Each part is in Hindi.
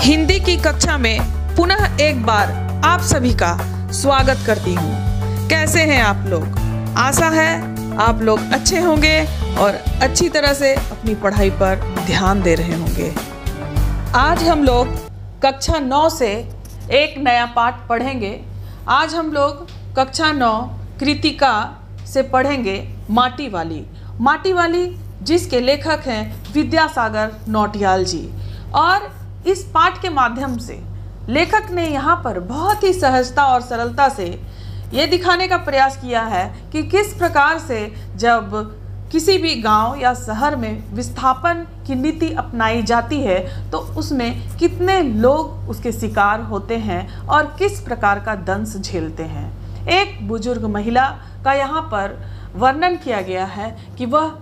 हिंदी की कक्षा में पुनः एक बार आप सभी का स्वागत करती हूँ। कैसे हैं आप लोग? आशा है आप लोग अच्छे होंगे और अच्छी तरह से अपनी पढ़ाई पर ध्यान दे रहे होंगे। आज हम लोग कक्षा 9 से एक नया पाठ पढ़ेंगे। आज हम लोग कक्षा 9 कृतिका से पढ़ेंगे माटी वाली। माटी वाली जिसके लेखक हैं विद्यासागर नौटियाल जी। और इस पाठ के माध्यम से लेखक ने यहाँ पर बहुत ही सहजता और सरलता से ये दिखाने का प्रयास किया है कि किस प्रकार से जब किसी भी गांव या शहर में विस्थापन की नीति अपनाई जाती है तो उसमें कितने लोग उसके शिकार होते हैं और किस प्रकार का दंश झेलते हैं। एक बुजुर्ग महिला का यहाँ पर वर्णन किया गया है कि वह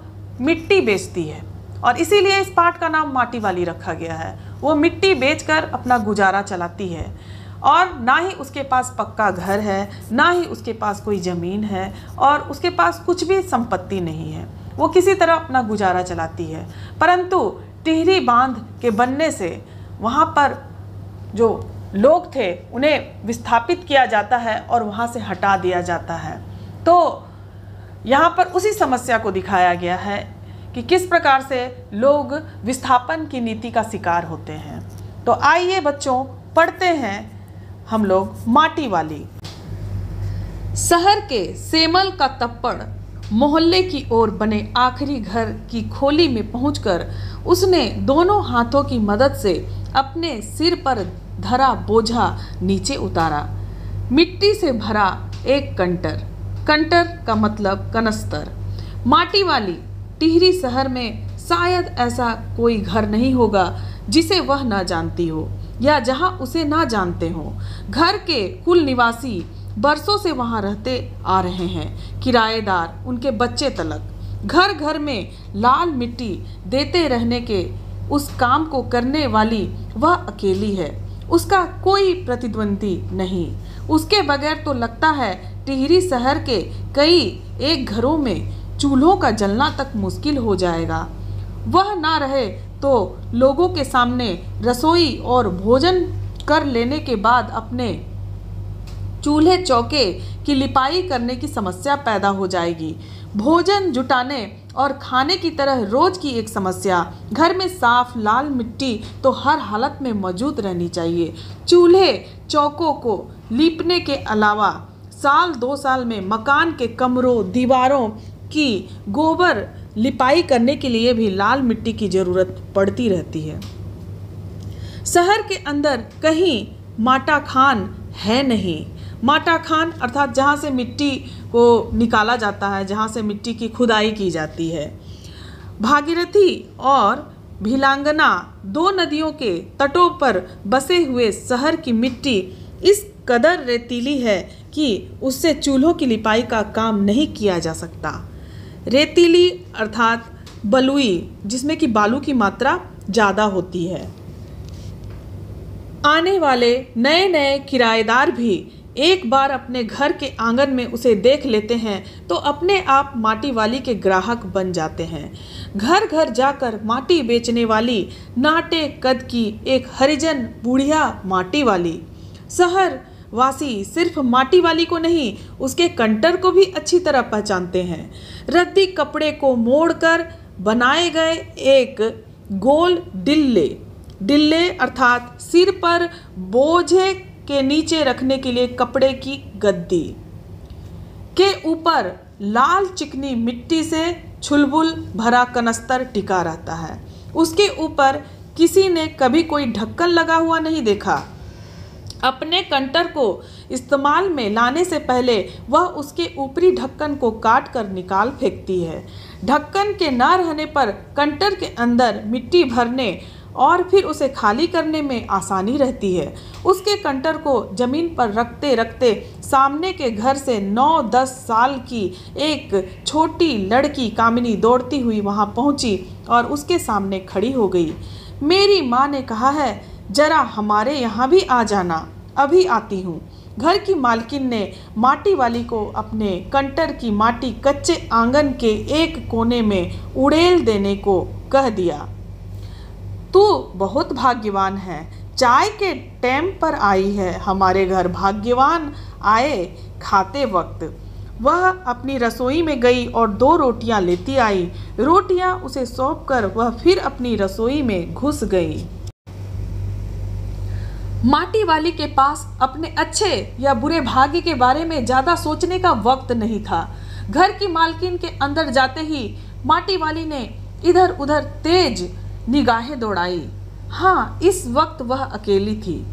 मिट्टी बेचती है और इसीलिए इस पाठ का नाम माटी वाली रखा गया है। वो मिट्टी बेचकर अपना गुजारा चलाती है और ना ही उसके पास पक्का घर है, ना ही उसके पास कोई ज़मीन है और उसके पास कुछ भी संपत्ति नहीं है। वो किसी तरह अपना गुजारा चलाती है, परंतु टिहरी बांध के बनने से वहाँ पर जो लोग थे उन्हें विस्थापित किया जाता है और वहाँ से हटा दिया जाता है। तो यहाँ पर उसी समस्या को दिखाया गया है कि किस प्रकार से लोग विस्थापन की नीति का शिकार होते हैं। तो आइए बच्चों पढ़ते हैं हम लोग माटी वाली। शहर के सेमल का तप्पड़ मोहल्ले की ओर बने आखिरी घर की खोली में पहुंचकर उसने दोनों हाथों की मदद से अपने सिर पर धरा बोझा नीचे उतारा। मिट्टी से भरा एक कंटर, कंटर का मतलब कनस्तर। माटी वाली टिहरी शहर में शायद ऐसा कोई घर नहीं होगा जिसे वह न जानती हो या जहां उसे ना जानते हो। घर के कुल निवासी बरसों से वहां रहते आ रहे हैं, किराएदार उनके बच्चे तलक। घर घर में लाल मिट्टी देते रहने के उस काम को करने वाली वह अकेली है। उसका कोई प्रतिद्वंदी नहीं। उसके बगैर तो लगता है टिहरी शहर के कई एक घरों में चूल्हों का जलना तक मुश्किल हो जाएगा। वह ना रहे तो लोगों के सामने रसोई और भोजन कर लेने के बाद अपने चूल्हे चौके की लिपाई करने की समस्या पैदा हो जाएगी। भोजन जुटाने और खाने की तरह रोज की एक समस्या। घर में साफ लाल मिट्टी तो हर हालत में मौजूद रहनी चाहिए। चूल्हे चौकों को लीपने के अलावा साल 2 साल में मकान के कमरों दीवारों की गोबर लिपाई करने के लिए भी लाल मिट्टी की जरूरत पड़ती रहती है। शहर के अंदर कहीं माटा खान है नहीं। माटा खान अर्थात जहाँ से मिट्टी को निकाला जाता है, जहाँ से मिट्टी की खुदाई की जाती है। भागीरथी और भिलांगना 2 नदियों के तटों पर बसे हुए शहर की मिट्टी इस कदर रेतीली है कि उससे चूल्हों की लिपाई का काम नहीं किया जा सकता। रेतीली अर्थात बलुई, जिसमें कि बालू की मात्रा ज़्यादा होती है। आने वाले नए नए किराएदार भी एक बार अपने घर के आंगन में उसे देख लेते हैं तो अपने आप माटी वाली के ग्राहक बन जाते हैं। घर घर जाकर माटी बेचने वाली नाटे कद की एक हरिजन बुढ़िया माटी वाली। शहर वासी सिर्फ माटी वाली को नहीं, उसके कंटर को भी अच्छी तरह पहचानते हैं। रद्दी कपड़े को मोड़कर बनाए गए एक गोल डिल्ले, डिल्ले अर्थात सिर पर बोझे के नीचे रखने के लिए कपड़े की गद्दी के ऊपर लाल चिकनी मिट्टी से छुलबुल भरा कनस्तर टिका रहता है। उसके ऊपर किसी ने कभी कोई ढक्कन लगा हुआ नहीं देखा। अपने कंटर को इस्तेमाल में लाने से पहले वह उसके ऊपरी ढक्कन को काट कर निकाल फेंकती है। ढक्कन के न रहने पर कंटर के अंदर मिट्टी भरने और फिर उसे खाली करने में आसानी रहती है। उसके कंटर को जमीन पर रखते रखते सामने के घर से 9-10 साल की एक छोटी लड़की कामिनी दौड़ती हुई वहां पहुंची और उसके सामने खड़ी हो गई। मेरी माँ ने कहा है जरा हमारे यहाँ भी आ जाना, अभी आती हूँ। घर की मालकिन ने माटी वाली को अपने कंटर की माटी कच्चे आंगन के एक कोने में उड़ेल देने को कह दिया। तू बहुत भाग्यवान है चाय के टाइम पर आई है हमारे घर, भाग्यवान आए खाते वक्त। वह अपनी रसोई में गई और 2 रोटियां लेती आई। रोटियां उसे सौंपकर वह फिर अपनी रसोई में घुस गई। माटी वाली के पास अपने अच्छे या बुरे भाग्य के बारे में ज्यादा सोचने का वक्त नहीं था। घर की मालकिन के अंदर जाते ही माटी वाली ने इधर उधर तेज निगाहें दौड़ाई। हाँ, इस वक्त वह अकेली थी,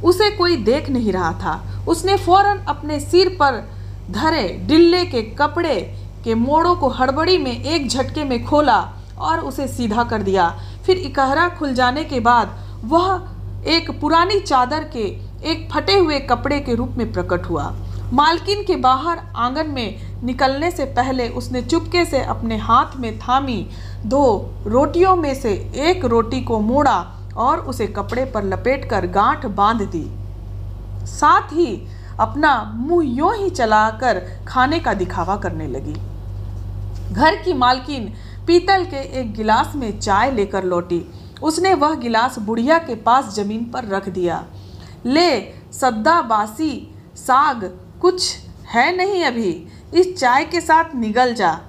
उसे कोई देख नहीं रहा था। उसने फौरन अपने सिर पर धरे डिल्ले के कपड़े के मोड़ों को हड़बड़ी में एक झटके में खोला और उसे सीधा कर दिया। फिर इकहरा खुल जाने के बाद वह एक पुरानी चादर के एक फटे हुए कपड़े के रूप में प्रकट हुआ। मालकिन के बाहर आंगन में निकलने से पहले उसने चुपके से अपने हाथ में थामी 2 रोटियों में से एक रोटी को मोड़ा और उसे कपड़े पर लपेटकर गांठ बांध दी। साथ ही अपना मुंह यूं ही चलाकर खाने का दिखावा करने लगी। घर की मालकिन पीतल के एक गिलास में चाय लेकर लौटी। उसने वह गिलास बुढ़िया के पास जमीन पर रख दिया। ले सद्दा बासी साग कुछ है नहीं अभी, इस चाय के साथ निगल जा।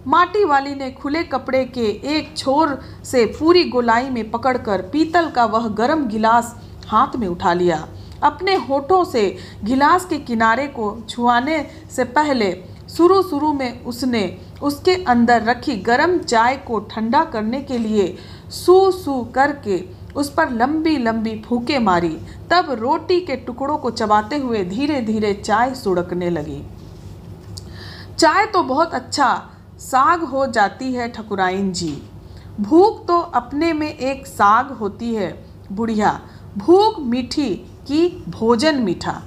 माटी वाली ने खुले कपड़े के एक छोर से पूरी गोलाई में पकड़कर पीतल का वह गर्म गिलास हाथ में उठा लिया। अपने होठों से गिलास के किनारे को छुआने से पहले शुरू में उसने उसके अंदर रखी गर्म चाय को ठंडा करने के लिए सू करके उस पर लंबी लंबी फूंके मारी। तब रोटी के टुकड़ों को चबाते हुए धीरे धीरे चाय सुड़कने लगी। चाय तो बहुत अच्छा साग हो जाती है ठकुराइन जी। भूख तो अपने में एक साग होती है बुढ़िया, भूख मीठी की भोजन मीठा।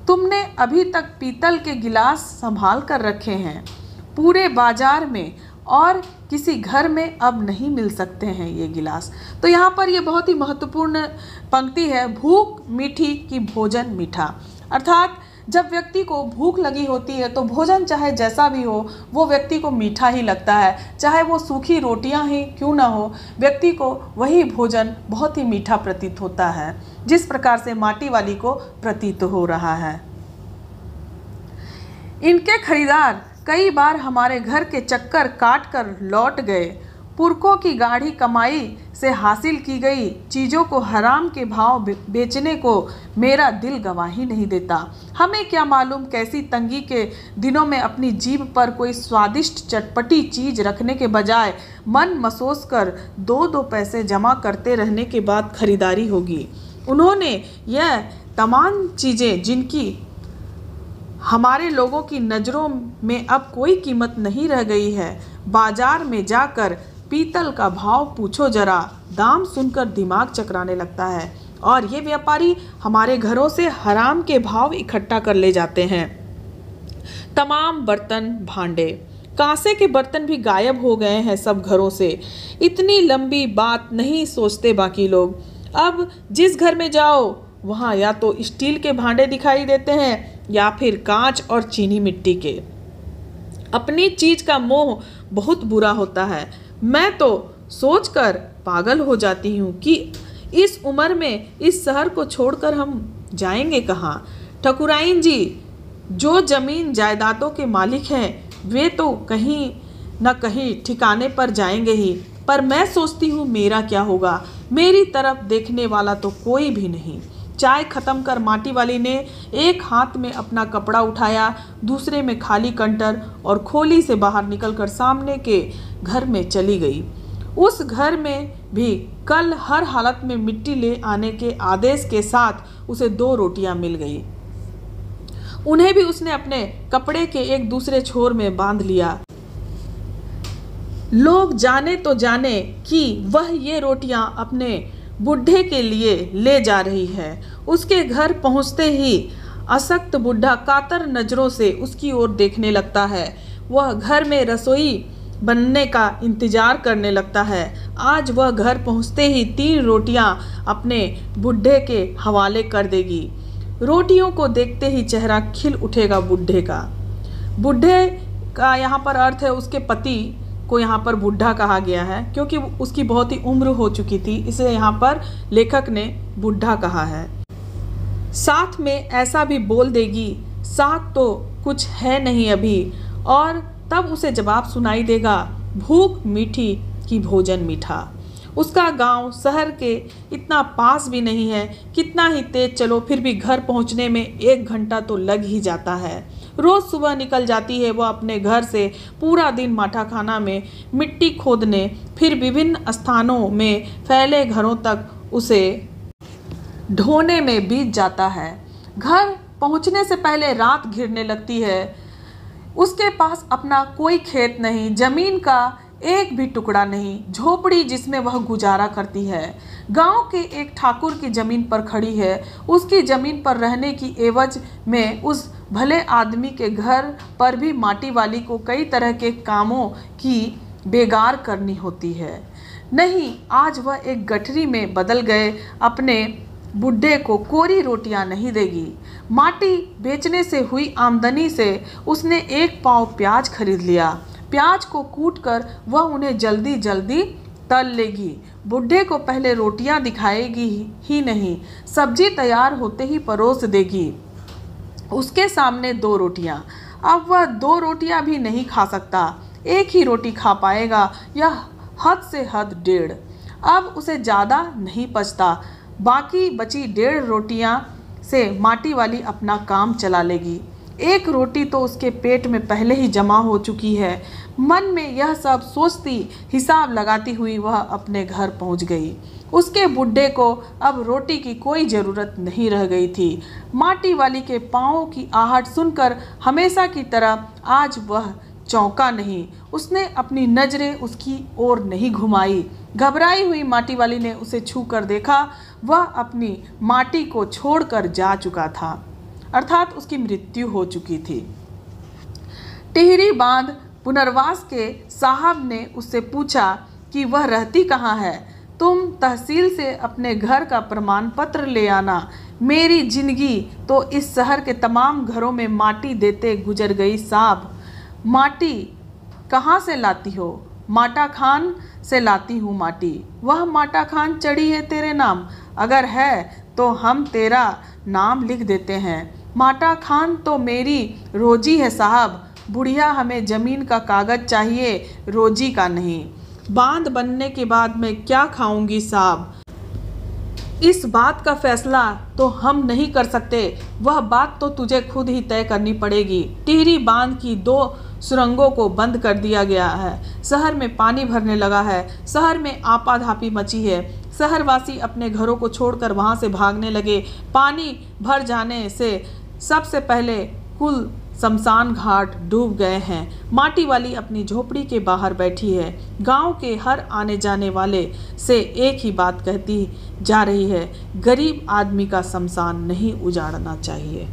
तुमने अभी तक पीतल के गिलास संभाल कर रखे हैं, पूरे बाजार में और किसी घर में अब नहीं मिल सकते हैं ये गिलास। तो यहाँ पर ये बहुत ही महत्वपूर्ण पंक्ति है, भूख मीठी की भोजन मीठा। अर्थात जब व्यक्ति को भूख लगी होती है तो भोजन चाहे जैसा भी हो वो व्यक्ति को मीठा ही लगता है, चाहे वो सूखी रोटियां ही क्यों ना हो, व्यक्ति को वही भोजन बहुत ही मीठा प्रतीत होता है, जिस प्रकार से माटी वाली को प्रतीत हो रहा है। इनके खरीदार कई बार हमारे घर के चक्कर काट कर लौट गए। पुरखों की गाढ़ी कमाई से हासिल की गई चीज़ों को हराम के भाव बेचने को मेरा दिल गवाही नहीं देता। हमें क्या मालूम कैसी तंगी के दिनों में अपनी जीभ पर कोई स्वादिष्ट चटपटी चीज़ रखने के बजाय मन मसोस कर 2-2 पैसे जमा करते रहने के बाद खरीदारी होगी। उन्होंने यह तमाम चीज़ें जिनकी हमारे लोगों की नज़रों में अब कोई कीमत नहीं रह गई है, बाजार में जाकर पीतल का भाव पूछो जरा, दाम सुनकर दिमाग चकराने लगता है। और ये व्यापारी हमारे घरों से हराम के भाव इकट्ठा कर ले जाते हैं। तमाम बर्तन भांडे, कांसे के बर्तन भी गायब हो गए हैं सब घरों से। इतनी लंबी बात नहीं सोचते बाकी लोग। अब जिस घर में जाओ वहाँ या तो स्टील के भांडे दिखाई देते हैं या फिर कांच और चीनी मिट्टी के। अपनी चीज का मोह बहुत बुरा होता है। मैं तो सोचकर पागल हो जाती हूँ कि इस उम्र में इस शहर को छोड़कर हम जाएंगे कहाँ। ठकुराइन जी जो जमीन जायदादों के मालिक हैं वे तो कहीं न कहीं ठिकाने पर जाएंगे ही, पर मैं सोचती हूँ मेरा क्या होगा। मेरी तरफ देखने वाला तो कोई भी नहीं। चाय खत्म कर माटी वाली ने एक हाथ में अपना कपड़ा उठाया, दूसरे में खाली कंटर और खोली से बाहर निकलकर सामने के घर में चली गई। उस घर में भी कल हर हालत में मिट्टी ले आने के आदेश के साथ उसे 2 रोटियां मिल गई। उन्हें भी उसने अपने कपड़े के एक दूसरे छोर में बांध लिया। लोग जाने तो जाने कि वह ये रोटियां अपने बुढ़े के लिए ले जा रही है। उसके घर पहुंचते ही असक्त बुढ़ा कातर नजरों से उसकी ओर देखने लगता है। वह घर में रसोई बनने का इंतजार करने लगता है। आज वह घर पहुंचते ही 3 रोटियां अपने बुढ़े के हवाले कर देगी। रोटियों को देखते ही चेहरा खिल उठेगा बुढ़े का। बुढ़े का यहाँ पर अर्थ है उसके पति को यहाँ पर बुढ़ा कहा गया है क्योंकि उसकी बहुत ही उम्र हो चुकी थी, इसलिए यहाँ पर लेखक ने बुढ़ा कहा है। साथ में ऐसा भी बोल देगी, साग तो कुछ है नहीं अभी, और तब उसे जवाब सुनाई देगा, भूख मीठी कि भोजन मीठा। उसका गांव शहर के इतना पास भी नहीं है, कितना ही तेज चलो फिर भी घर पहुंचने में 1 घंटा तो लग ही जाता है। रोज़ सुबह निकल जाती है वह अपने घर से, पूरा दिन माठा खाना में मिट्टी खोदने, फिर विभिन्न स्थानों में फैले घरों तक उसे ढोने में बीत जाता है। घर पहुंचने से पहले रात घिरने लगती है। उसके पास अपना कोई खेत नहीं, जमीन का एक भी टुकड़ा नहीं, झोपड़ी जिसमें वह गुजारा करती है गांव के एक ठाकुर की जमीन पर खड़ी है। उसकी जमीन पर रहने की एवज में उस भले आदमी के घर पर भी माटी वाली को कई तरह के कामों की बेगार करनी होती है। नहीं, आज वह एक गठरी में बदल गए अपने बुढ़े को कोरी रोटियां नहीं देगी। माटी बेचने से हुई आमदनी से उसने 1 पाव प्याज खरीद लिया। प्याज को कूटकर वह उन्हें जल्दी जल्दी तल लेगी। बुढ़े को पहले रोटियां दिखाएगी ही नहीं, सब्जी तैयार होते ही परोस देगी उसके सामने 2 रोटियां। अब वह 2 रोटियां भी नहीं खा सकता, 1 ही रोटी खा पाएगा, यह हद से हद 1.5। अब उसे ज़्यादा नहीं पचता, बाकी बची 1.5 रोटियां से माटी वाली अपना काम चला लेगी। 1 रोटी तो उसके पेट में पहले ही जमा हो चुकी है। मन में यह सब सोचती, हिसाब लगाती हुई वह अपने घर पहुंच गई। उसके बुढ़े को अब रोटी की कोई ज़रूरत नहीं रह गई थी। माटी वाली के पाँवों की आहट सुनकर हमेशा की तरह आज वह चौंका नहीं। उसने अपनी नज़रें उसकी ओर नहीं घुमाई। घबराई हुई माटी वाली ने उसे छू कर देखा, वह अपनी माटी को छोड़कर जा चुका था, अर्थात उसकी मृत्यु हो चुकी थी। टिहरी बांध पुनर्वास के साहब ने उससे पूछा कि वह रहती कहाँ है। तुम तहसील से अपने घर का प्रमाण पत्र ले आना। मेरी जिंदगी तो इस शहर के तमाम घरों में माटी देते गुजर गई साहब। माटी कहाँ से लाती हो? माटा खान से लाती हूँ माटी। वह माटा खान चढ़ी है तेरे नाम? अगर है तो हम तेरा नाम लिख देते हैं। माटा खान तो मेरी रोजी है साहब। बुढ़िया, हमें ज़मीन का कागज़ चाहिए, रोजी का नहीं। बांध बनने के बाद मैं क्या खाऊंगी साहब? इस बात का फैसला तो हम नहीं कर सकते, वह बात तो तुझे खुद ही तय करनी पड़ेगी। टिहरी बांध की 2 सुरंगों को बंद कर दिया गया है। शहर में पानी भरने लगा है। शहर में आपाधापी मची है। शहरवासी अपने घरों को छोड़कर वहां से भागने लगे। पानी भर जाने से सबसे पहले कुल शमशान घाट डूब गए हैं। माटी वाली अपनी झोपड़ी के बाहर बैठी है। गांव के हर आने जाने वाले से एक ही बात कहती जा रही है, गरीब आदमी का शमशान नहीं उजाड़ना चाहिए।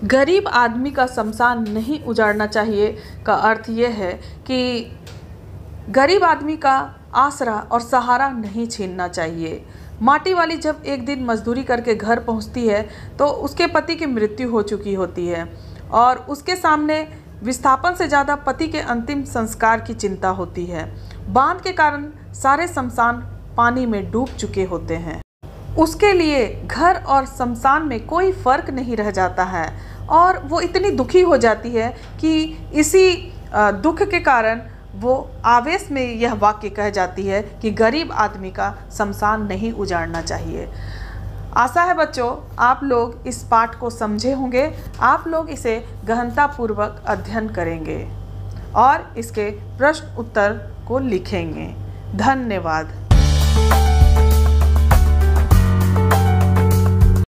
गरीब आदमी का शमशान नहीं उजाड़ना चाहिए का अर्थ यह है कि गरीब आदमी का आसरा और सहारा नहीं छीनना चाहिए। माटी वाली जब एक दिन मजदूरी करके घर पहुंचती है तो उसके पति की मृत्यु हो चुकी होती है और उसके सामने विस्थापन से ज़्यादा पति के अंतिम संस्कार की चिंता होती है। बांध के कारण सारे शमशान पानी में डूब चुके होते हैं। उसके लिए घर और शमशान में कोई फर्क नहीं रह जाता है और वो इतनी दुखी हो जाती है कि इसी दुख के कारण वो आवेश में यह वाक्य कह जाती है कि गरीब आदमी का शमशान नहीं उजाड़ना चाहिए। आशा है बच्चों आप लोग इस पाठ को समझे होंगे, आप लोग इसे गहनतापूर्वक अध्ययन करेंगे और इसके प्रश्न उत्तर को लिखेंगे। धन्यवाद।